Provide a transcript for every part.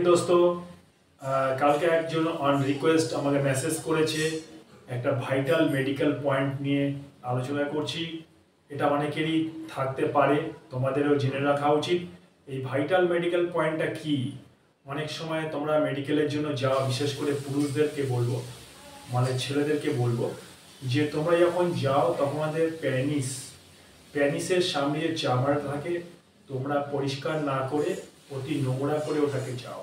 দোস্ত কালকে একজন অন রিকোয়েস্ট আমাকে মেসেজ করেছে একটা ভাইটাল মেডিকেল পয়েন্ট নিয়ে আলোচনা করছি। এটা অনেকেরই থাকতে পারে, তোমাদেরও জেনে রাখা উচিত। এই ভাইটাল মেডিকেল পয়েন্টটা কি? অনেক সময় তোমরা মেডিকেলের জন্য যাও, বিশেষ করে পুরুষদেরকে বলবো, মানে ছেলেদেরকে বলবো যে তোমরা যখন যাও তখন আমাদের প্যানিসের সামনে যে চামড়া থাকে তোমরা পরিষ্কার না করে অতি নোংরা করে ওটাকে যাও,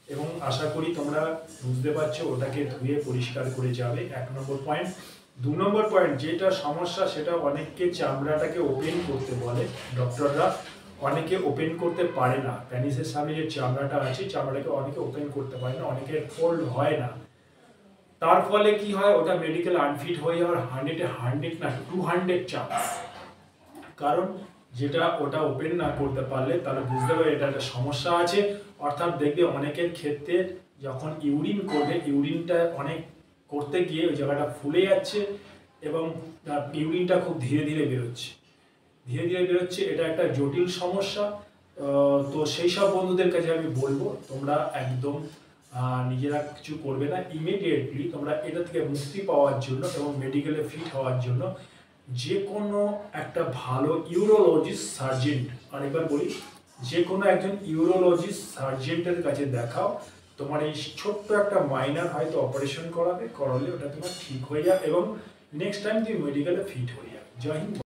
এবং আশা করি তোমরা বুঝতে পারছো ওটাকে ধুয়ে পরিষ্কার করে যাবে। 1 নম্বর পয়েন্ট। 2 নম্বর পয়েন্ট, যেটা সমস্যা সেটা অনেককে চামড়াটাকে ওপেন করতে বলে ডক্টররা, অনেকে ওপেন করতে পারে না। প্যানিসের সামনে যে চামড়াটা আছে চামড়াটাকে অনেকে ওপেন করতে পারে না, অনেকের ফোল্ড হয় না। তার ফলে কি হয়, ওটা মেডিকেল আনফিট হয়ে যাওয়ার 100 না 200 চান্স। কারণ যেটা ওটা ওপেন না করতে পারলে তাহলে বুঝতে পারবে এটা একটা সমস্যা আছে। অর্থাৎ দেখবে অনেকের ক্ষেত্রে যখন ইউরিন করবে, ইউরিনটা অনেক করতে গিয়ে ওই জায়গাটা ফুলে যাচ্ছে এবং ইউরিনটা খুব ধীরে ধীরে বেরোচ্ছে। এটা একটা জটিল সমস্যা। তো সেই সব বন্ধুদের কাছে আমি বলবো তোমরা একদম নিজেরা কিছু করবে না। ইমিডিয়েটলি তোমরা এটা থেকে মুক্তি পাওয়ার জন্য এবং মেডিকেলে ফিট হওয়ার জন্য যে কোনো একটা ভালো ইউরোলজিস্ট সার্জন, আরেকবার বলি, যে কোনো একজন ইউরোলজিস্ট সার্জেন্টের কাছে দেখাও। তোমার এই ছোট্ট একটা মাইনার হয়তো অপারেশন করালে ওটা তোমার ঠিক হয়ে যাবে এবং নেক্সট টাইম তুমি মেডিকেলে ফিট হয়ে যাবে। জয় হিন্দ।